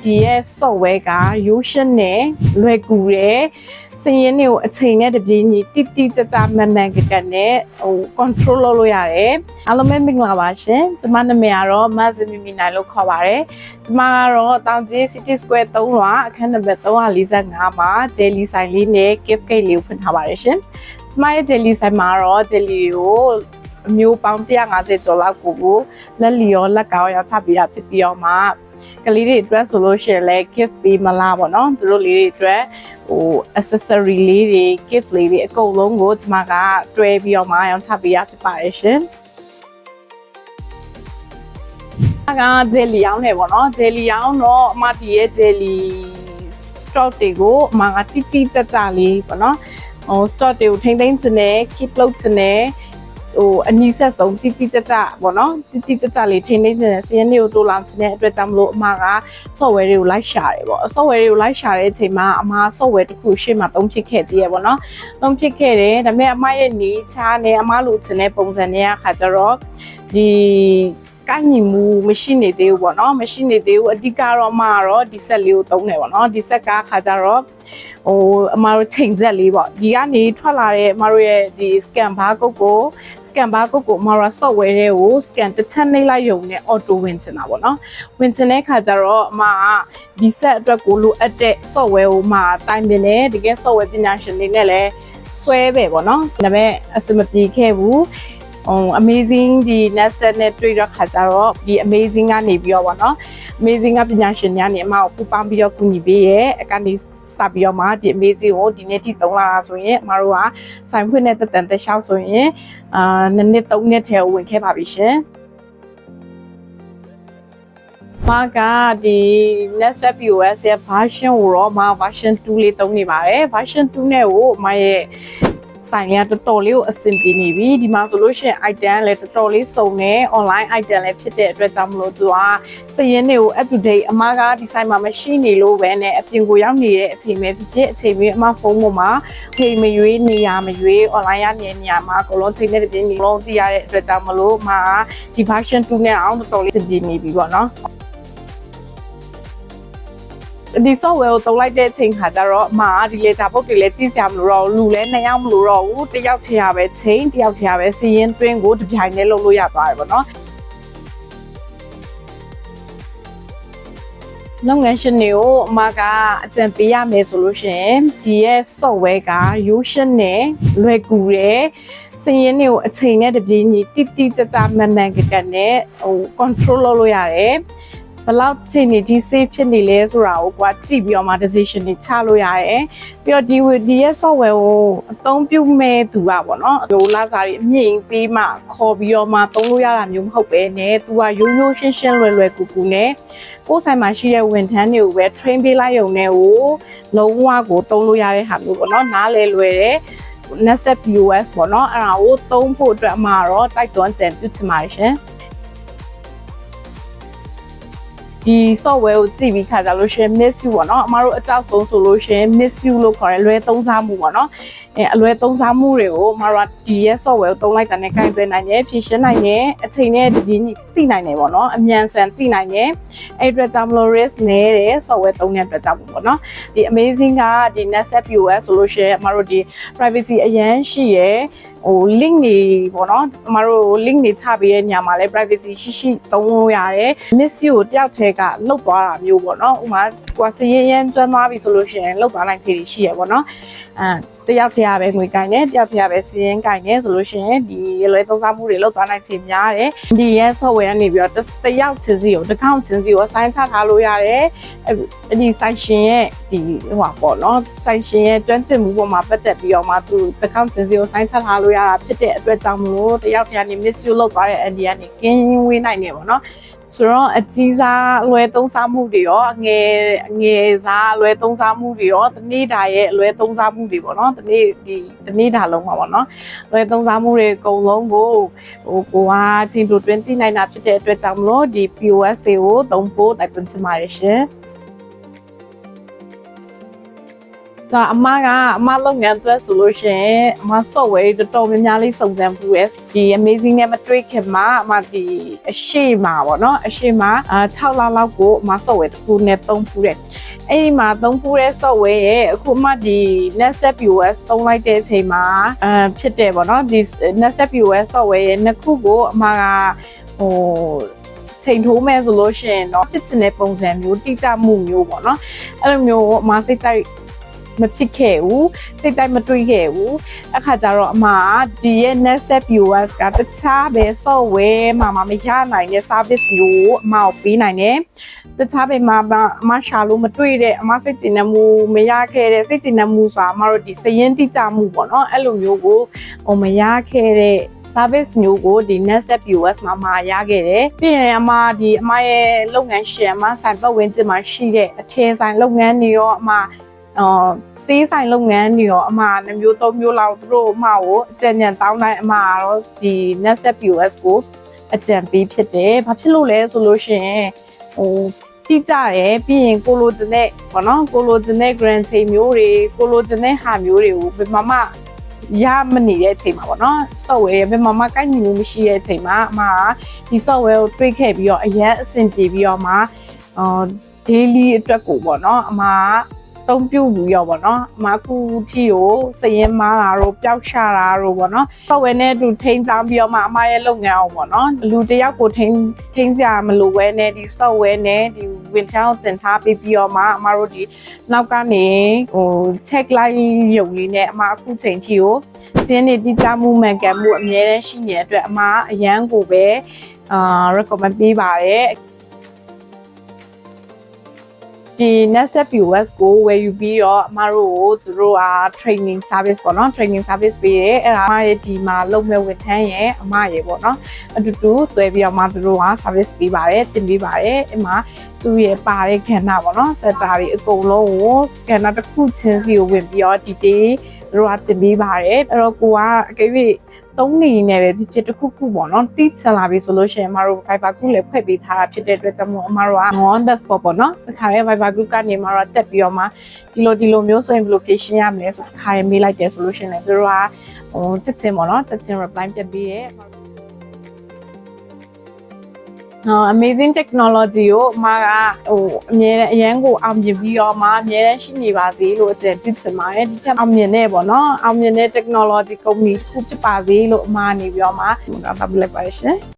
ဒီရဲ့ software က Yotion နဲ့လွယ်ကူတယ်စည်ရင်းတွေကိုအချိန်နဲ့တပြေးညီတိတိကျကျမှန်မှန်ကန်ကန်နဲ့control လုပ်လို့ရတယ်အားလုံးပဲမင်္ဂလာပါရှင်ကျမနာမည်ကတော့မဇမီမီနိုင်လို့ခေါ်ပါတယ်ကျမကတော့တောင်ကြီး City Square 3လွှာအခန်းနံပါတ်345မှာ Jelly ဆိုင်လေးနဲ့ gift cake လေးကိုဖွင့်ထားပါတယ်ရှင်ကျမရဲ့ Jelly ဆိုင်မှာတော့ Jelly ကိုအမျိုးပေါင်း150ကျော်လောက်ကိုလက်လီရောလက်ကောင်းရောချပေးတာဖြစ်ပြီးတော့မှကလေးတွေအတွက်ဆိုလို့ရှိရင်လည်း gift ပေးမလားပေါ့နော်သူတို့လေးတွေအတွက်accessory လေးတွေ gift လေးတွေအကုန်လုံးကိုဒီမှာကတွဲပြီးတော့မှရောင်းချပေးရဖြစ်ပါတယ်ရှင်က jelly ရောင်းနေပေါ့နော် jelly ရောင်းတော့အမတီရဲ့ jelly stock တွေကိုအမကတိတိကျကျလေးပေါ့နော်stock တွေကိုထိမ့်သိမ်းချင်တယ် keep လုပ်ချင်တယ်အနည်းဆက်ဆုံးတိတိကျကျပေါ့နော်တိတိကျကျလေးထိနေနေတဲ့စီးရင်တွေကိုတိုးလောင်ချင်တဲ့အတွက်ကြောင့်မလို့အမက software တွေကိုလိုက်ရှာတယ်ပေါ့ software တွေကိုလိုက်ရှာတဲ့အချိန်မှာအမ software တစ်ခုရှေ့မှာသုံးဖြစ်ခဲ့သေးရပေါ့နော်သုံးဖြစ်ခဲ့တယ်ဒါပေမဲ့အမရဲ့နီးချားနဲ့အမလိုချင်တဲ့ပုံစံနဲ့အခါကျတော့ဒီကိုင်းညီမှုမရှိနေသေးဘူးပေါ့နော်မရှိနေသေးဘူးအဓိကတော့အမကတော့ဒီဆက်လေးကိုသုံးတယ်ပေါ့နော်ဒီဆက်ကအခါကျတော့အမတို့ချိန်ဆက်လေးပေါ့ဒီကနေထွက်လာတဲ့အမတို့ရဲ့ဒီ scan barcode ကို scan barcode ကိုအမတို့ software တွေကို scan တစ်ချက်နှိပ်လိုက်ရုံနဲ့ auto ဝင်ချင်တာပေါ့နော်ဝင်ချင်တဲ့ခါကျတော့အမကဒီဆက်အတွက်ကိုလိုအပ်တဲ့ software ကိုမှတိုင်ပင်တယ်တကယ် software ပညာရှင်တွေနဲ့လည်းဆွဲပဲပေါ့နော်ဒါပေမဲ့အဆင်မပြေခဲ့ဘူးamazing ဒီ Nested နဲ့တွေ့ရခါကျတော့ဒီ amazing ကနေပြီးတော့ဗောနော် amazing ကပညာရှင်များနေအမကိုပူပေါင်းပြီးတော့ကူညီပေးရဲ့အကနေစပြီးတော့မှဒီ amazing ကိုဒီနေ့ထိသုံးလာတာဆိုရင်အမတို့ကဆိုင်ဖွင့်တဲ့တက်တန်တက်လျှောက်ဆိုရင်2နှစ်3နှစ်ထဲဝင်ခဲ့ပါပြီရှင်မာကဒီ Nested POS ရဲ့ version ကိုတော့မ version 2လေးသုံးနေပါတယ် version 2နဲ့ကိုအမရဲ့ဆိုင်ရတော်တော်လေးကိုအဆင်ပြေနေပြီဒီမှာဆိုလို့ရှိရင် item လည်းတော်တော်လေးစုံနေ online item လည်းဖြစ်တဲ့အတွက်ကြောင့်မလို့သူကစည်ရင်းတွေကို up to date အမကဒီဆိုင်မှာမရှိနေလို့ပဲနဲ့အပြင်ကိုရောက်နေတဲ့အချိန်ပဲဖြစ်အချိန်ပဲအမဖုန်းပေါ်မှာချိန်မရွေးနေရမရွေး online ရနေနေရမှာအကုန်လုံးချိန်နဲ့တပြင်းနေလုံးသိရတဲ့အတွက်ကြောင့်မလို့အမကဒီ version 2နဲ့အောင်တော်တော်လေးအဆင်ပြေနေပြီပေါ့နော်ဒီ software ကိုတုံးလိုက်တဲ့အချိန်ခါကျတော့အမကဒီလေဂျာပုတ်တွေလည်းကြည့်စရာမလိုတော့လူလည်း2ယောက်မလိုတော့ဘူးတစ်ယောက်ထည့်ရပဲချိန်တစ်ယောက်ထည့်ရပဲစီးရင်တွင်းကိုတစ်ပြိုင်နဲ့လုပ်လို့ရသွားတယ်ပေါ့နော်လုပ်ငန်းရှင်တွေကိုအမကအကြံပေးရမယ်ဆိုလို့ရှိရင်ဒီရဲ့ software က Yotion နဲ့လွယ်ကူတယ်စည်ရင်းတွေကိုအချိန်နဲ့တပြေးညီတိတိကျကျမှန်မှန်ကန်ကန်နဲ့control လုပ်လို့ရတယ်ဘလောက်ချိန်နေဒီ safe ဖြစ်နေလဲဆိုတာကိုကွာကြည့်ပြီးတော့မှ decision တွေချလို့ရတယ်ပြီးတော့ဒီရဲ့ software ကိုအသုံးပြုမဲ့သူကပေါ့နော်ဟိုလာစားတွေအမြင့်ပေးမှခေါ်ပြီးတော့မှသုံးလို့ရတာမျိုးမဟုတ်ပဲနဲ့သူကရိုးရိုးရှင်းရှင်းလွယ်လွယ်ကူကူနဲ့ကိုယ်ဆိုင်မှာရှိတဲ့ဝန်ထမ်းတွေကိုပဲ train ပေးလိုက်ရုံနဲ့ကိုလုံးဝကိုသုံးလို့ရတဲ့ဟာမျိုးပေါ့နော်နားလဲလွယ်တယ်Nested POS ပေါ့နော်အဲ့ဒါကိုသုံးဖို့အတွက်အမှာတော့တိုက်တွန်းကြံပြုချင်ပါတယ်ရှင်ဒီ software ကိုကြည့်ပြီးခါကြလို့ရှိရင် miss you ပေါ့နော်အမတို့အကြောက်ဆုံးဆိုလို့ရှိရင် miss you လို့ခေါ်တယ်လွဲသုံးစားမှုပေါ့နော်အလွဲသုံးစားမှုတွေကိုအမတို့ဒီရဲ့ software ကိုသုံးလိုက်တာနဲ့ကိုင်တွယ်နိုင်တယ်ဖြည့်ရှင်းနိုင်တယ်အချိန်နဲ့တပြေးညီသိနိုင်တယ်ပေါ့နော်အမြန်ဆန်သိနိုင်တယ်အဲ့အတွက်ကြောင့်မလို့ risk နည်းတယ် software သုံးတဲ့အတွက်ကြောင့်ပေါ့နော်ဒီ amazing ကဒီ Nested POS ဆိုလို့ရှိရင်အမတို့ဒီ privacy အရန်ရှိရယ်link တွေပေါ့နော်အမတို့ link တွေချပေးတဲ့ညမှာလဲ privacy ရှိသုံးလို့ရတယ် miss you ကိုတယောက်တည်းကလုတ်သွားတာမျိုးပေါ့နော်ဥမာကွာစရင်ရမ်းကျွမ်းသွားပြီဆိုလို့ရှိရင်လုတ်သွားနိုင်ခြေရှိရပေါ့နော်တယောက်တည်းပဲငွေကိုင်တယ်တယောက်တည်းပဲစီးရင်ကိုင်တယ်ဆိုလို့ရှိရင်ဒီလွယ်သုံးစားမှုတွေလုတ်သွားနိုင်ခြေများတယ်ဒီရဲ့ software ကနေပြီးတော့တယောက်ချင်းစီကိုတစ်ခေါက်ချင်းစီကို assign ချထားလို့ရတယ်ဒီ section ရဲ့ဒီဟိုပေါ့နော် section ရဲ့တွန်းတင်မှုပေါ်မှာပတ်သက်ပြီးတော့မှသူတစ်ခေါက်ချင်းစီကို assign ချထားလို့ရတာဖြစ်တဲ့အတွက်ကြောင့်မလို့တယောက်တည်းကနေ miss you လုတ်သွားတဲ့ ND ကနေကင်းဝေးနိုင်တယ်ပေါ့နော်ဆိုတော့အကြီးစားလွယ်သုံးစားမှုတွေရောအငယ်စားလွယ်သုံးစားမှုတွေရောတနေ့တာရဲ့လွယ်သုံးစားမှုတွေပေါ့နော်တနေ့တာလုံးမှာပေါ့နော်လွယ်သုံးစားမှုတွေအကုန်လုံးကိုကိုကချိန်တိုတွင်းသိနိုင်တာဖြစ်တဲ့အတွက်ကြောင့်မလို့ဒီ POS တွေကိုသုံးဖို့တိုက်တွန်းချင်ပါတယ်ရှင် ဒါအမကအမလုပ်ငန်းအတွက်ဆိုလို့ရှိရင်အမ software တော်တော်များများလေးစုံစမ်းဖူးတယ်ဒီ amazing နဲ့မတွေ့ခင်မှာအမဒီအရှိမှာပေါ့နော်အရှိမှာ6လလောက်ကိုအမ software တစ်ခုနဲ့သုံးဖူးတယ်အဲ့ဒီမှာသုံးဖူးတဲ့ software ရဲ့အခုအမဒီ Nestep POS သုံးလိုက်တဲ့အချိန်မှာဖြစ်တယ်ပေါ့နော်ဒီ Nestep POS software ရဲ့နှစ်ခုကိုအမကချိန်ထိုးမဲ့ဆိုလို့ရှိရင်တော့ဖြစ်ချင်တဲ့ပုံစံမျိုးတိကျမှုမျိုးပေါ့နော်အဲ့လိုမျိုးအမစိတ်တိုက်မဖြစ်ခဲ့ဘူးစိတ်တိုက်မတွေးခဲ့ဘူးအခါကျတော့အမဒီရဲ့ Nestep POS ကတခြားပဲ software မှာမရနိုင်တဲ့ service မျိုးအမကိုပေးနိုင်တယ်တခြားပဲမှာအမရှာလို့မတွေ့တဲ့အမစိတ်ကျဉ်းမှုမရခဲ့တဲ့စိတ်ကျဉ်းမှုဆိုတာအမတို့ဒီစရင်တိကျမှုပေါ့နော်အဲ့လိုမျိုးကိုမရခဲ့တဲ့ service မျိုးကိုဒီ Nestep POS မှာရခဲ့တယ်ပြီးရင်အမရဲ့လုပ်ငန်းရှင်အမဆိုင်ပတ်ဝန်းကျင်မှာရှိတဲ့အထည်ဆိုင်လုပ်ငန်းတွေရောအမစေးဆိုင်လုပ်ငန်းတွေရောအမ2မျိုး3မျိုးလောက်သူတို့အမကိုအကြံဉာဏ်တောင်းတိုင်းအမကတော့ဒီ Nestep POS ကိုအကြံပေးဖြစ်တယ်။ဘာဖြစ်လို့လဲဆိုလို့ရှိရင်တိကျတယ်ပြီးရင်ကိုလိုချင်တဲ့ပေါ့နော်ကိုလိုချင်တဲ့ grand chain မျိုးတွေကိုလိုချင်တဲ့ဟာမျိုးတွေကိုဘယ်မှရမနေတဲ့အချိန်မှာပေါ့နော် software ဘယ်မှကိုက်ညီမှုမရှိတဲ့အချိန်မှာအမဒီ software ကိုတွေးခဲ့ပြီးတော့အရင်အဆင်ပြေပြီးတော့မှdaily အတွက်ကိုပေါ့နော်အမသုံးပြုဘူးရောပေါ့နော်အမကူတီကိုစရင်မားတာတို့ပျောက်ချတာတို့ပေါ့နော် software နဲ့တူထိန်းချောင်းပြီးတော့မှအမရဲ့လုပ်ငန်းအောင်ပေါ့နော်လူတယောက်ကိုထိန်းစရာမလိုဘဲနဲ့ဒီ software နဲ့ဒီဝင်ထောင်းတင်ထားပြီးတော့မှအမတို့ဒီနောက်ကနေcheck လိုက်ရုံလေးနဲ့အမအခုချိန်ထိကိုစင်းနေတိကျမှုမှန်ကန်မှုအများနဲ့ရှိနေတဲ့အတွက်အမအရန်ကိုပဲrecommend ပေးပါတယ်ဒီ Nestep POS ကိုဝယ်ယူပြီးတော့အမတို့ကိုသူတို့training service ပေါ့နော် training service ပေးရဲအဲ့ဒါအမရဲ့ဒီမှာလုပ်မဲ့ဝန်ထမ်းရဲ့အမရဲ့ပေါ့နော်အတူတူတွဲပြီးတော့မှသူတို့က service ပေးပါတယ်တင်ပေးပါတယ်အဲ့မှာသူရဲ့ပါတဲ့ခန္ဓာပေါ့နော် setter တွေအကုန်လုံးကိုခန္ဓာတစ်ခုချင်းစီကိုဝင်ပြီးတော့ detail သူတို့ကတင်ပေးပါတယ်အဲ့တော့ကိုကအကယ်၍သုံးနေနေပဲဖြစ်တစ်ခုခုပေါ့နော်တိချလာပြီဆိုလို့ရှိရင်အမတို့ Viber group လည်းဖွဲ့ပေးထားတာဖြစ်တဲ့အတွက်ကြောင့်မို့အမတို့က on the spot ပေါ့နော်တခါရဲ Viber group ကနေမှတော့တက်ပြီးတော့မှဒီလိုမျိုးဆိုရင်ဘယ်လို patient ရမလဲဆိုတခါရဲမေးလိုက်တယ်ဆိုလို့ရှိရင်လည်းသူတို့ကချက်ချင်းပေါ့နော်ချက်ချင်း reply ပြပေးရဲamazing technology ကိုအမကအမြဲတမ်းအရန်ကိုအောင်မြင်ပြီးတော့မှအမြဲတမ်းရှိနေပါစေလို့အကြံပြုချင်ပါတယ်ဒီထက်အောင်မြင်တဲ့ပေါ့နော်အောင်မြင်တဲ့ technology company တစ်ခုဖြစ်ပါစေလို့အမနေပြီးတော့မှတောင်းပန်လိုက်ပါရှင်